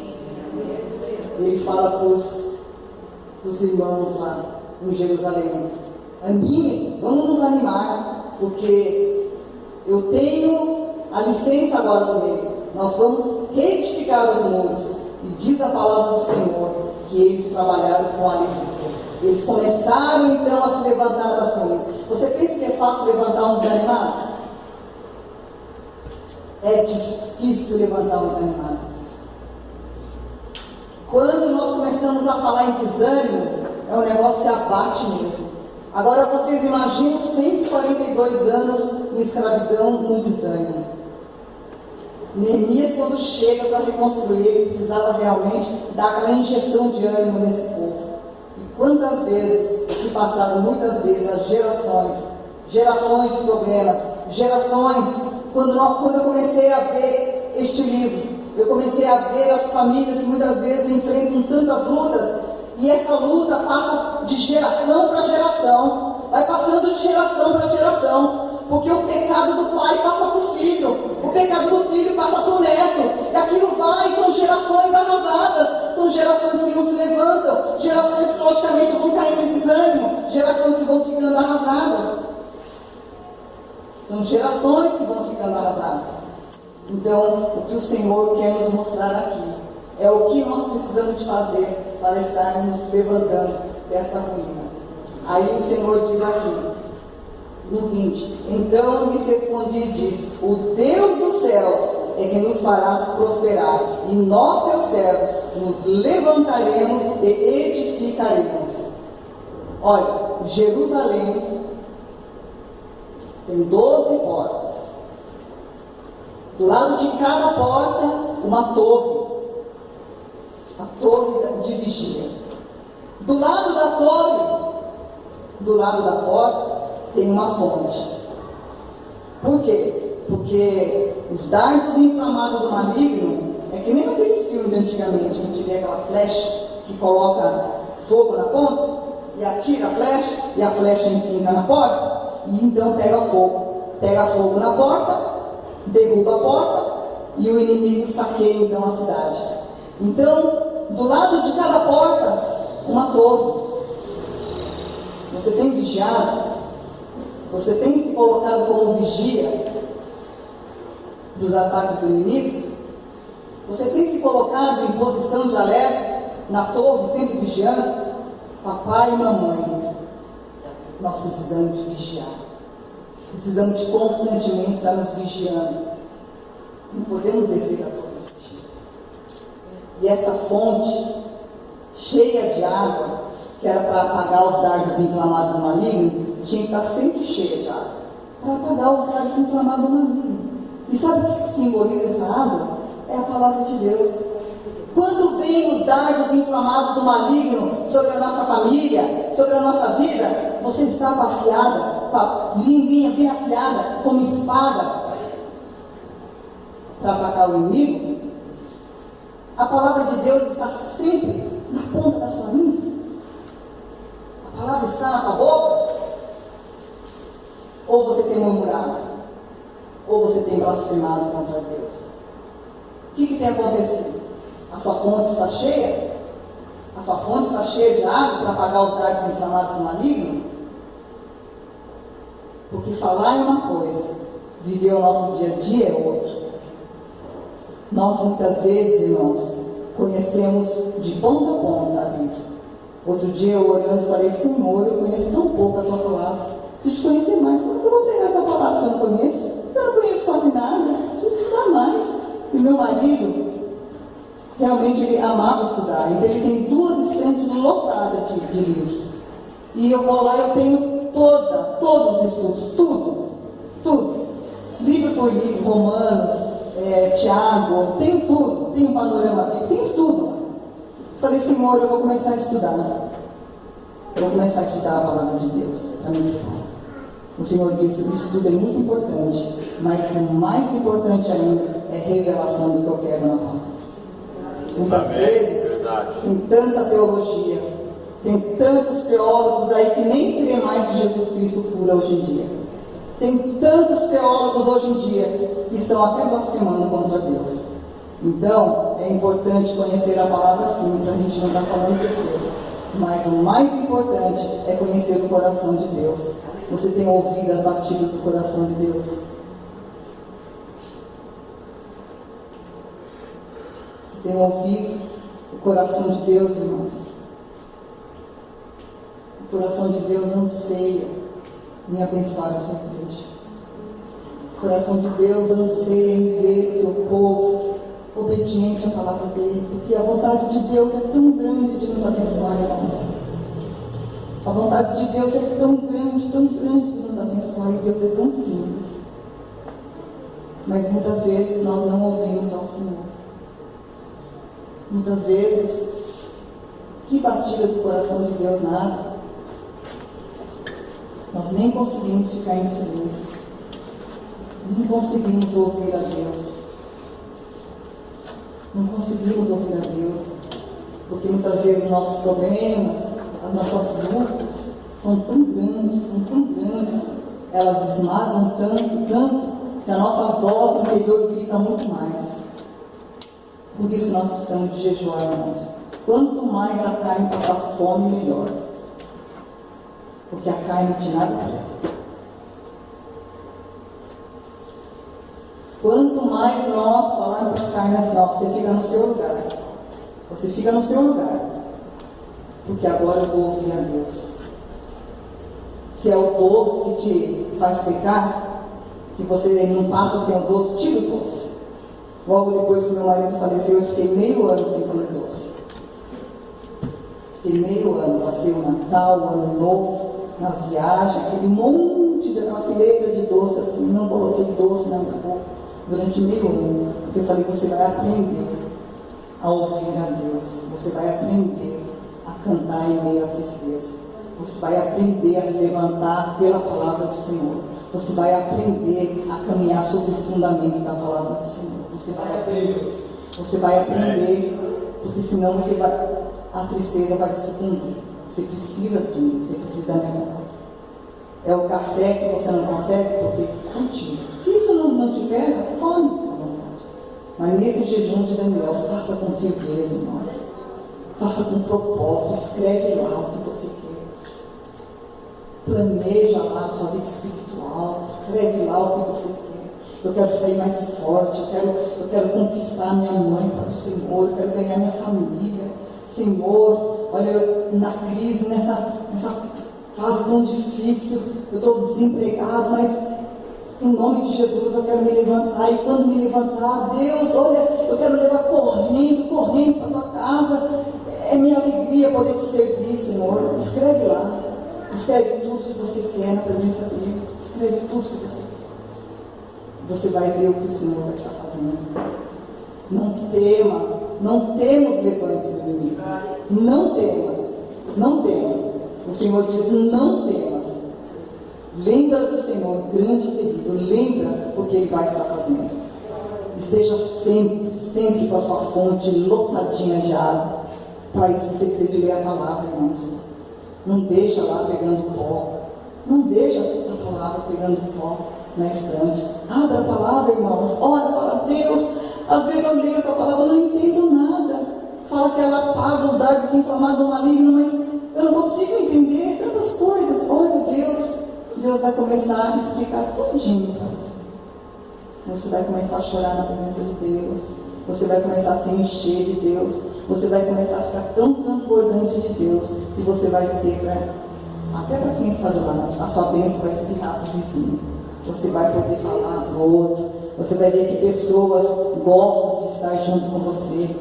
Ele fala para os irmãos lá em Jerusalém: animem-se, vamos nos animar, porque eu tenho a licença agora do rei. Nós vamos reedificar os muros. E diz a palavra do Senhor que eles trabalharam com alegria. Eles começaram então a se levantar das ruínas. Você pensa que é fácil levantar um desanimado? É difícil levantar um desanimado. Quando nós começamos a falar em desânimo, é um negócio que abate mesmo. Agora vocês imaginam 142 anos em escravidão no desânimo. Neemias, quando chega para reconstruir, ele precisava realmente dar aquela injeção de ânimo nesse povo. E quantas vezes se passaram, muitas vezes, as gerações de problemas, gerações, quando eu comecei a ver este livro, eu comecei a ver as famílias que muitas vezes enfrentam tantas lutas, e essa luta passa de geração para geração, vai passando de geração para geração, porque o pecado do pai passa para o filho, o pecado do filho passa para o neto, e aquilo vai, são gerações arrasadas, são gerações que não se levantam, gerações que logicamente vão caindo em desânimo, gerações que vão ficando arrasadas, são gerações que vão ficando arrasadas. Então, o que o Senhor quer nos mostrar aqui é o que nós precisamos de fazer para estarmos levantando desta ruína. Aí o Senhor diz aqui, no 20: então lhes respondi e disse: o Deus dos céus é quem nos fará prosperar, e nós, seus servos, nos levantaremos e edificaremos. Olha, Jerusalém tem 12 portas. Do lado de cada porta, uma torre. A torre de vigia. Do lado da torre, do lado da porta, tem uma fonte. Por quê? Porque os dardos inflamados do maligno é que nem naqueles filmes de antigamente, que a gente vê aquela flecha que coloca fogo na ponta e atira a flecha, e a flecha enfinca na porta, e então pega fogo na porta, derruba a porta, e o inimigo saqueia então a cidade. Então, do lado de cada porta, uma torre. Você tem vigiado? Você tem se colocado como vigia dos ataques do inimigo? Você tem se colocado em posição de alerta, na torre, sempre vigiando? Papai e mamãe, nós precisamos de vigiar. Precisamos de constantemente estar nos vigiando. Não podemos descer da torre de vigia. E essa fonte, cheia de água, que era para apagar os dardos inflamados do maligno, tinha que estar sempre cheia de água, para apagar os dardos inflamados do maligno. E sabe o que simboliza essa água? É a palavra de Deus. Quando vem os dardos inflamados do maligno sobre a nossa família, sobre a nossa vida, você está com a linguinha bem afiada, como espada, para atacar o inimigo? A palavra de Deus está sempre na ponta da sua língua? A palavra está na tua boca? Ou você tem murmurado? Ou você tem blasfemado contra Deus? O que tem acontecido? A sua fonte está cheia? A sua fonte está cheia de água para apagar os dardos inflamados do maligno? Porque falar é uma coisa, viver o nosso dia a dia é outra. Nós muitas vezes, irmãos, conhecemos de ponta a ponta a Bíblia. Outro dia eu orando falei: Senhor, eu conheço tão pouco a tua palavra. Preciso te conhecer mais. Como que eu vou pregar a tua palavra se eu não conheço? Eu não conheço quase nada. Preciso estudar mais. E meu marido, realmente ele amava estudar. Então ele tem 2 estantes lotadas de livros. E eu vou lá e eu tenho todos os estudos, tudo. Livro por livro, Romanos, Tiago, tenho tudo, tenho panorama bíblico, tenho tudo. Falei: Senhor, eu vou começar a estudar. Eu vou começar a estudar a palavra de Deus para mim. O Senhor disse: o estudo é muito importante, mas o mais importante ainda é a revelação do que eu quero na palavra. Muitas vezes tem tanta teologia, tem tantos teólogos aí que nem crê mais que Jesus Cristo cura hoje em dia. Tem tantos teólogos hoje em dia que estão até blasfemando contra Deus. Então, é importante conhecer a palavra sim, para a gente não estar falando besteira. Mas o mais importante é conhecer o coração de Deus. Você tem ouvido as batidas do coração de Deus? Você tem ouvido o coração de Deus, irmãos? O coração de Deus anseia em abençoar a sua igreja. O coração de Deus anseia em ver o teu povo obediente à palavra dele, porque a vontade de Deus é tão grande de nos abençoar, irmãos. A vontade de Deus é tão grande de nos abençoar, e Deus é tão simples. Mas muitas vezes nós não ouvimos ao Senhor. Muitas vezes, que batida do coração de Deus, nada. Nós nem conseguimos ficar em silêncio. Nem conseguimos ouvir a Deus. Não conseguimos ouvir a Deus. Porque muitas vezes os nossos problemas, as nossas lutas, são tão grandes, elas esmagam tanto, que a nossa voz interior grita muito mais. Por isso nós precisamos de jejuar, irmãos. Quanto mais a carne passar fome, melhor. Porque a carne de nada presta. Quanto mais nós falarmos para a carne assim, ó, você fica no seu lugar. Você fica no seu lugar. Porque agora eu vou ouvir a Deus. Se é o doce que te faz pecar, que você não passa sem o doce, tira o doce. Logo depois que meu marido faleceu, eu fiquei meio ano sem comer doce. Fiquei meio ano, passei o Natal, o Ano Novo, nas viagens, aquele monte de aquela fileira de doce assim, não coloquei doce na minha boca durante meio ano. Porque eu falei, você vai aprender a ouvir a Deus, você vai aprender a cantar em meio à tristeza, você vai aprender a se levantar pela palavra do Senhor. Você vai aprender a caminhar sobre o fundamento da palavra do Senhor. Você vai aprender, porque senão a tristeza vai te sucumbir. Você precisa de mim, você precisa da minha palavra. É o café que você não consegue, porque contigo. Se isso não te pesa, come à vontade. Mas nesse jejum de Daniel, faça com firmeza, irmãos. Faça com propósito, escreve lá o que você quer. Planeja lá a sua vida espiritual, escreve lá o que você quer. Eu quero sair mais forte, eu quero conquistar minha mãe para o Senhor, eu quero ganhar minha família. Senhor, olha, eu, na crise, nessa fase tão difícil, eu estou desempregado, mas em nome de Jesus eu quero me levantar, e quando me levantar, Deus, olha, eu quero levar correndo para a tua casa. É minha alegria poder te servir, Senhor. Escreve lá. Escreve tudo que você quer na presença dele. Escreve tudo que você quer. Você vai ver o que o Senhor vai estar fazendo. Não temos levantes do inimigo. Não temas. O Senhor diz, não temas. Lembra do Senhor, grande e terrível. Lembra porque Ele vai estar fazendo. Esteja sempre com a sua fonte lotadinha de água. Para isso você precisa de ler a palavra, irmãos. Não deixa lá pegando pó. Não deixa a palavra pegando pó na estante. Abra a palavra, irmãos. Ora, fala, Deus, às vezes eu leio a tua palavra, eu não entendo nada. Fala que ela apaga os dardos inflamados do maligno, mas eu não consigo entender tantas coisas. Olha, Deus vai começar a explicar tudinho para você. Você vai começar a chorar na presença de Deus. Você vai começar a se encher de Deus. Você vai começar a ficar tão transbordante de Deus que você vai ter até para quem está do lado, a sua bênção vai espirrar para o vizinho. Você vai poder falar para o outro. Você vai ver que pessoas gostam de estar junto com você,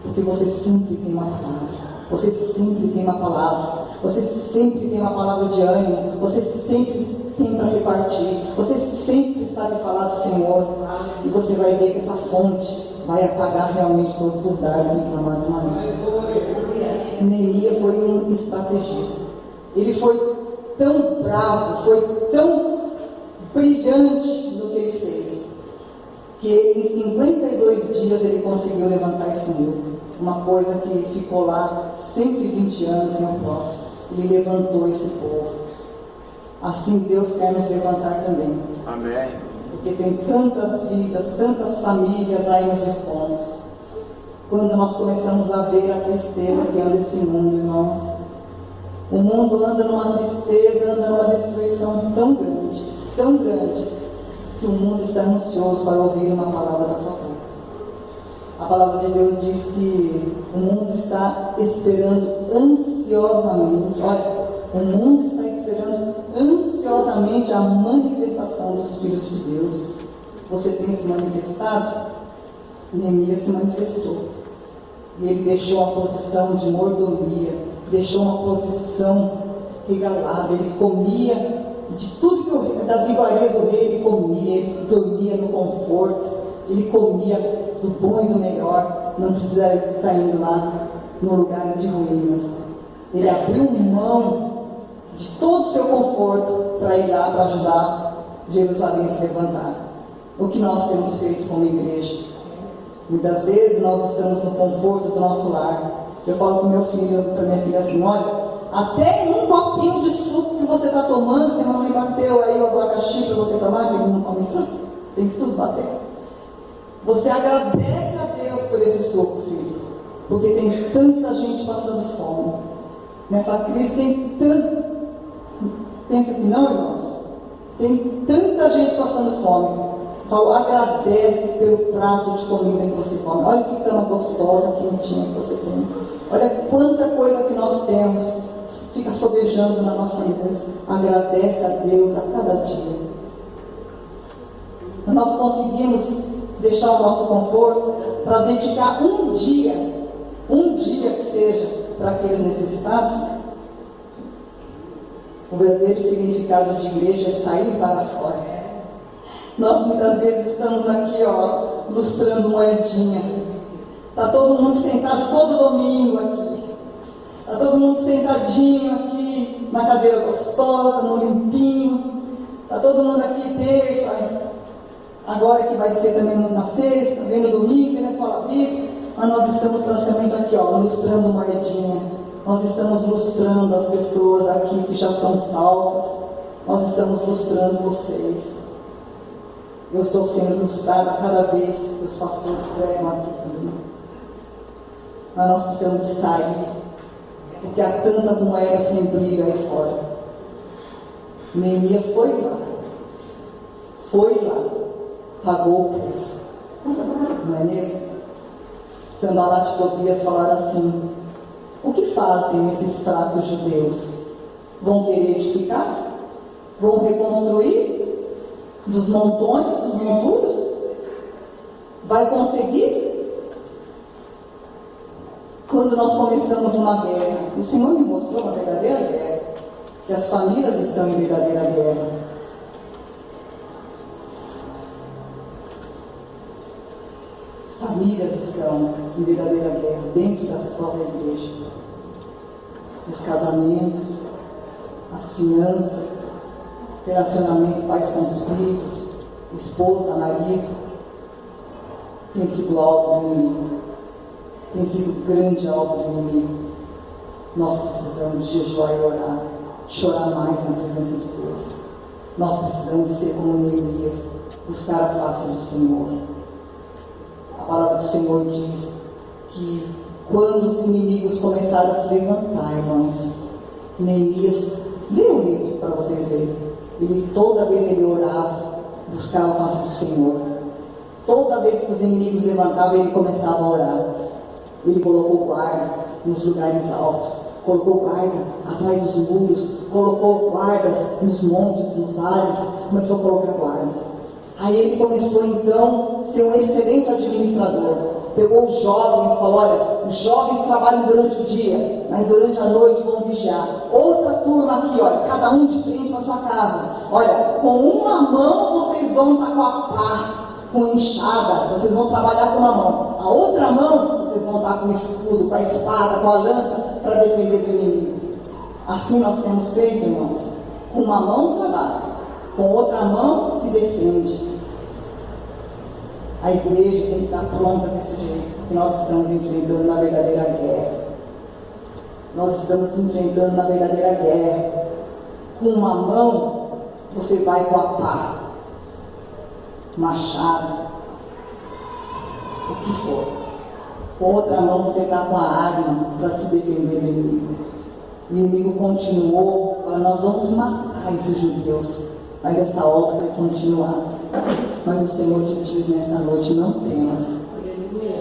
porque você sempre tem uma palavra. Você sempre tem uma palavra. Você sempre tem uma palavra de ânimo. Você sempre tem para repartir. Você sempre sabe falar do Senhor. E você vai ver que essa fonte vai apagar realmente todos os dardos inflamados do maligno. Neemias foi um estrategista. Ele foi tão bravo, foi tão brilhante no que ele fez, que em 52 dias ele conseguiu levantar esse muro. Uma coisa que ficou lá 120 anos em Opróprio. Ele levantou esse povo. Assim Deus quer nos levantar também. Amém. Porque tem tantas vidas, tantas famílias aí nos expondo. Quando nós começamos a ver a tristeza que anda esse mundo, irmãos. O mundo anda numa tristeza, anda numa destruição tão grande, que o mundo está ansioso para ouvir uma palavra da tua boca. A palavra de Deus diz que o mundo está esperando ansiosamente, olha, o mundo está esperando ansiosamente a manifestação dos filhos de Deus. Você tem se manifestado? Neemias se manifestou. E ele deixou uma posição de mordomia, deixou uma posição regalada, ele comia de tudo que das iguarias do rei, ele comia, ele dormia no conforto, ele comia do bom e do melhor, não precisava estar indo lá no lugar de ruínas. Ele abriu mão de todo o seu conforto para ir lá para ajudar Jerusalém a se levantar. O que nós temos feito como igreja? Muitas vezes nós estamos no conforto do nosso lar. Eu falo para o meu filho, para minha filha assim, olha, até em um copinho de suco que você está tomando, que a mamãe bateu aí o abacaxi para você tomar, que ele não come fruta, tem que tudo bater. Você agradece a Deus por esse suco, filho, porque tem tanta gente passando fome. Nessa crise tem tanto. Pensa que não, irmãos? Tem tanta gente passando fome. Fala, agradece pelo prato de comida que você come. Olha que cama gostosa, quentinha que você tem. Olha quanta coisa que nós temos. Fica sobejando na nossa mesa. Agradece a Deus a cada dia. Nós conseguimos deixar o nosso conforto para dedicar um dia que seja para aqueles necessitados. O verdadeiro significado de igreja é sair para fora. Nós muitas vezes estamos aqui, lustrando moedinha. Está todo mundo sentado todo domingo aqui. Está todo mundo sentadinho aqui, na cadeira gostosa, no limpinho. Está todo mundo aqui terça, agora que vai ser também na sexta, vem no domingo, vem na escola bíblica. Mas nós estamos praticamente aqui, lustrando moedinha. Nós estamos lustrando as pessoas aqui que já são salvas. Nós estamos lustrando vocês. Eu estou sendo lustrada a cada vez que os pastores pregam aqui também. Mas nós precisamos de sair, porque há tantas moedas sem brilho aí fora. Neemias foi lá, pagou o preço, não é mesmo? Sanbalat e Tobias falaram assim: o que fazem esses fracos judeus? Vão querer edificar? Vão reconstruir? Dos montões, dos monturos? Vai conseguir? Quando nós começamos uma guerra, o Senhor me mostrou uma verdadeira guerra, que as famílias estão em verdadeira guerra. Famílias estão em verdadeira guerra dentro da própria igreja. Os casamentos, as finanças, relacionamento pais com os filhos, esposa, marido, tem sido alvo do inimigo, tem sido grande alvo do inimigo. Nós precisamos jejuar e orar, chorar mais na presença de Deus. Nós precisamos ser como Neemias, buscar a face do Senhor. A palavra do Senhor diz que quando os inimigos começaram a se levantar, irmãos, Neemias, leiam livros para vocês verem. Toda vez ele orava, buscava a face do Senhor. Toda vez que os inimigos levantavam, ele começava a orar. Ele colocou guarda nos lugares altos, colocou guarda atrás dos muros, colocou guardas nos montes, nos vales, começou a colocar guarda. Aí ele começou então a ser um excelente administrador. Pegou os jovens e falou: olha, os jovens trabalham durante o dia, mas durante a noite vão vigiar. Outra turma aqui, olha, cada um de frente para a sua casa. Olha, com uma mão vocês vão estar com a pá, com a enxada, vocês vão trabalhar com uma mão. A outra mão, vocês vão estar com o escudo, com a espada, com a lança, para defender do inimigo. Assim nós temos feito, irmãos. Com uma mão trabalha, com outra mão se defende. A igreja tem que estar pronta desse jeito, porque nós estamos enfrentando uma verdadeira guerra. nós estamos enfrentando uma verdadeira guerra. Com uma mão, você vai com a pá, machado, o que for. Com outra mão, você está com a arma para se defender do inimigo. O inimigo continuou, para nós vamos matar esses judeus, mas essa obra vai continuar. Mas o Senhor te diz nesta noite: não temas,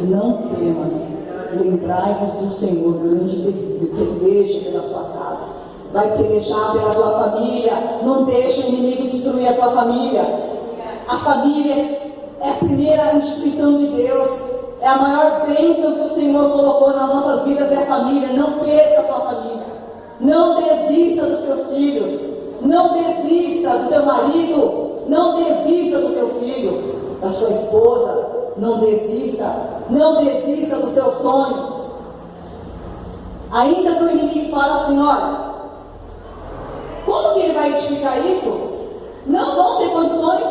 não temas. Lembrai-vos do Senhor grande e terrível, que peleja pela sua casa, vai pelejar pela tua família. Não deixe o inimigo destruir a tua família. A família é a primeira instituição de Deus, é a maior bênção que o Senhor colocou nas nossas vidas, é a família. Não perca a sua família, não desista dos teus filhos, não desista do teu marido, não desista do teu filho, da sua esposa. Não desista, não desista dos teus sonhos. Ainda que o inimigo fale assim: olha, como que ele vai edificar isso? Não vão ter condições.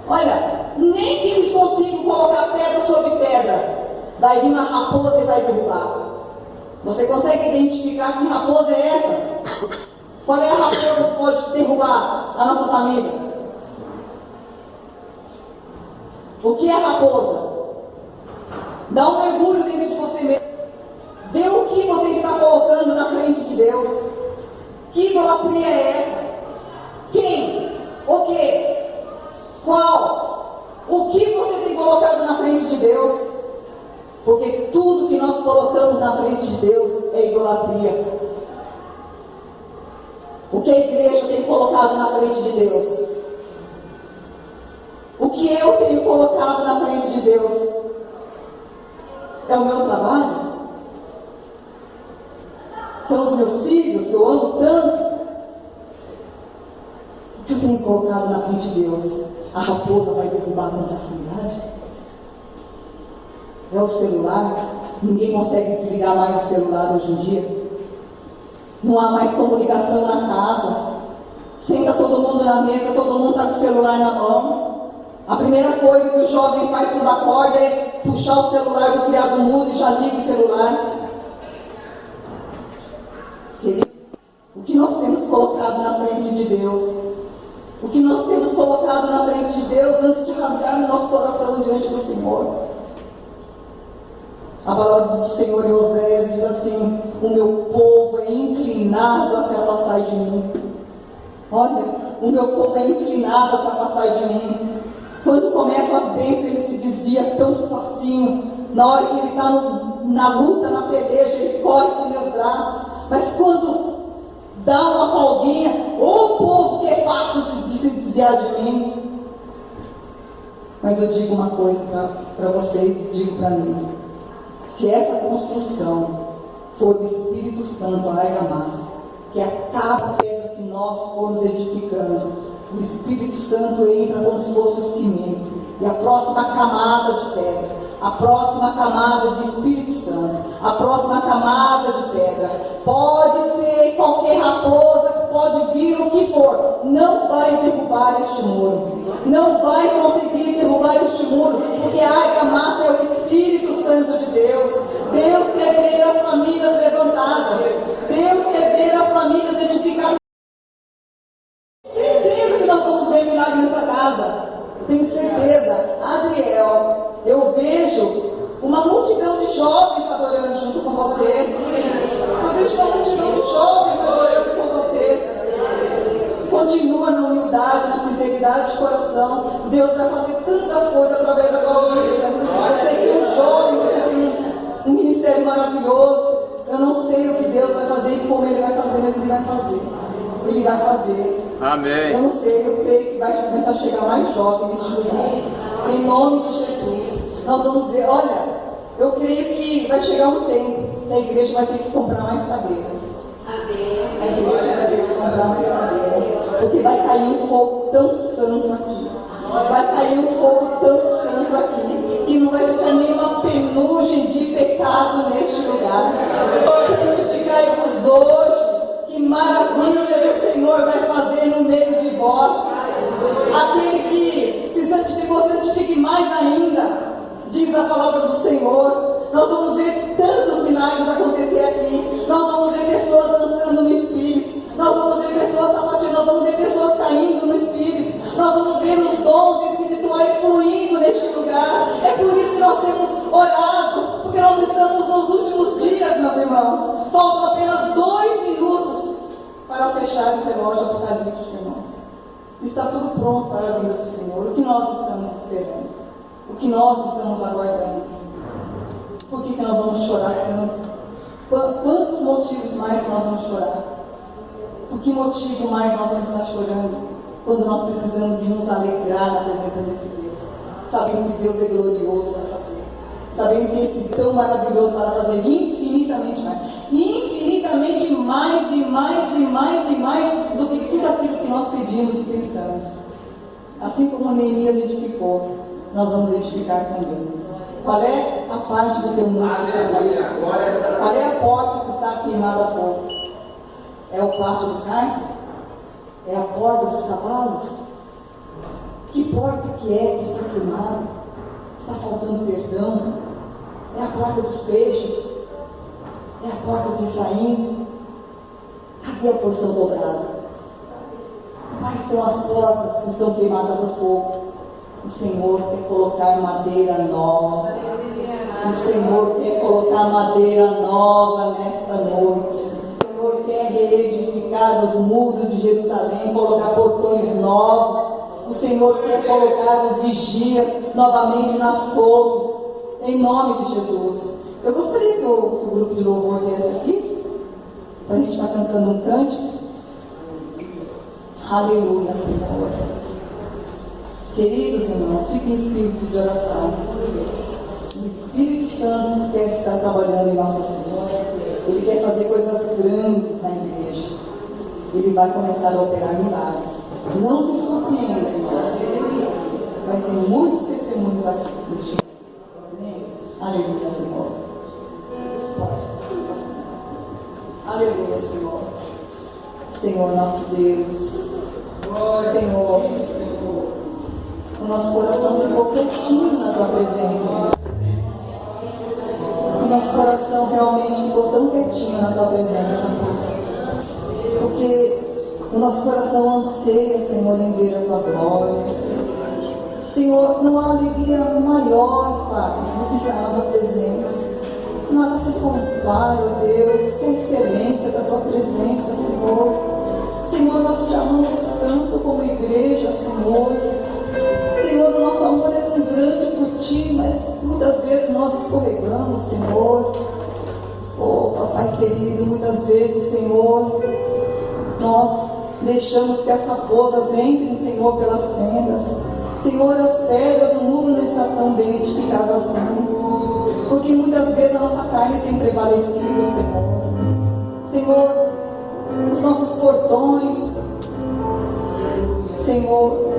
Olha, nem que eles consigam colocar pedra sobre pedra, vai vir uma raposa e vai derrubar. Você consegue identificar que raposa é essa? Qual é a raposa que pode derrubar a nossa família? O que é raposa? Dá um mergulho dentro de você mesmo. Vê o que você está colocando na frente de Deus. Que idolatria é essa? Quem? O que? Qual? O que você tem colocado na frente de Deus? Porque tudo que nós colocamos na frente de Deus é idolatria. O que a igreja tem colocado na frente de Deus? O que eu tenho colocado na frente de Deus? É o meu trabalho? São os meus filhos que eu amo tanto? O que eu tenho colocado na frente de Deus? A raposa vai derrubar com facilidade? É o celular? Ninguém consegue desligar mais o celular hoje em dia. Não há mais comunicação na casa. Senta todo mundo na mesa, todo mundo está com o celular na mão. A primeira coisa que o jovem faz quando acorda é puxar o celular do criado mudo e já liga o celular. Queridos, o que nós temos colocado na frente de Deus? O que nós temos colocado na frente de Deus antes de rasgar o nosso coração diante do Senhor? A palavra do Senhor em Oséias diz assim: o meu povo é inclinado a se afastar de mim. Olha, o meu povo é inclinado a se afastar de mim. Quando começam as bênçãos, ele se desvia tão facinho. Na hora que ele está na luta, na peleja, ele corre com meus braços. Mas quando dá uma folguinha, ô povo que é fácil de se desviar de mim. Mas eu digo uma coisa para vocês e digo para mim: se essa construção for o Espírito Santo, a argamassa, que é cada pedra que nós formos edificando, o Espírito Santo entra como se fosse o cimento, e a próxima camada de pedra, a próxima camada de Espírito Santo, a próxima camada de pedra, pode ser qualquer raposa, pode vir o que for, não vai derrubar este muro, não vai conseguir derrubar este muro, porque a argamassa é o Espírito Santo de Deus. Deus quer ver as famílias levantadas, Deus quer ver as famílias edificadas. Milagre nessa casa, tenho certeza. Adriel, eu vejo uma multidão de jovens adorando junto com você. Eu vejo uma multidão de jovens adorando com você. Continua na humildade, na sinceridade de coração. Deus vai fazer tantas coisas através da tua vida. Você que é um jovem, você tem um ministério maravilhoso. Eu não sei o que Deus vai fazer e como Ele vai fazer, mas Ele vai fazer. Ele vai fazer. Amém. Eu não sei, eu creio que vai começar a chegar mais jovem neste lugar. Em nome de Jesus. Nós vamos ver, olha, eu creio que vai chegar um tempo que a igreja vai ter que comprar mais cadeiras. Amém. A igreja vai ter que comprar mais cadeiras. Porque vai cair um fogo tão santo aqui. Vai cair um fogo tão santo aqui, que não vai ficar nenhuma penugem de pecado neste lugar. Santificai-vos hoje. Que maravilha o Senhor vai fazer no meio de vós. Aquele que se santificou, santifique mais ainda, diz a palavra do Senhor. Nós vamos ver tantos milagres acontecer aqui. Nós vamos ver os dons espirituais fluindo neste lugar. É por isso que nós temos orado, porque nós estamos nos últimos dias, meus irmãos. Faltam apenas 2 minutos para fechar o relógio apocalíptico, irmãos. Está tudo pronto para a vinda do Senhor. O que nós estamos esperando? O que nós estamos aguardando? Por que nós vamos chorar tanto? Quantos motivos mais nós vamos chorar? Por que motivo mais nós vamos estar chorando? Quando nós precisamos de nos alegrar na presença desse Deus, sabendo que Deus é glorioso para fazer, sabendo que esse tão maravilhoso para fazer infinitamente mais e mais do que tudo aquilo que nós pedimos e pensamos. Assim como Neemias edificou, nós vamos edificar também. Qual é a parte do teu mundo que está queimada? Qual é a porta que está queimada a fogo? É o pátio do cárcere? É a porta dos cavalos? Que porta que está queimada? Está faltando perdão? É a porta dos peixes? É a porta de Efraim? Cadê a porção dobrada? Quais são as portas que estão queimadas a fogo? O Senhor quer colocar madeira nova. O Senhor quer colocar madeira nova nesta noite. O Senhor quer reedificar os muros de Jerusalém, colocar portões novos. O Senhor quer colocar os vigias novamente nas torres, em nome de Jesus. Eu gostaria que o grupo de louvor viesse aqui, para a gente estar cantando um cântico. Aleluia, Senhor. Queridos irmãos, fiquem em espírito de oração. O Espírito Santo quer estar trabalhando em nossas vidas. Ele quer fazer coisas grandes na igreja. Ele vai começar a operar milagres. Não se surpreenda, irmãos. Vai ter muitos testemunhos aqui. Amém? Aleluia, Senhor. Aleluia, Senhor. Senhor, nosso Deus. Senhor, o nosso coração ficou quietinho na tua presença. O nosso coração realmente ficou tão quietinho na tua presença, Pai. Porque o nosso coração anseia, Senhor, em ver a tua glória. Senhor, não há alegria maior, Pai, do que estar na tua presença. Nada se compara, ó Deus, que a excelência da tua presença, Senhor. Senhor, nós te amamos tanto como igreja, Senhor. Senhor, o nosso amor é tão grande por Ti, mas muitas vezes nós escorregamos, Senhor. Oh, Papai querido, muitas vezes, Senhor, nós deixamos que as raposas entrem, Senhor, pelas fendas. Senhor, as pedras, o muro não está tão bem edificado assim, porque muitas vezes a nossa carne tem prevalecido, Senhor. Senhor, os nossos portões, Senhor,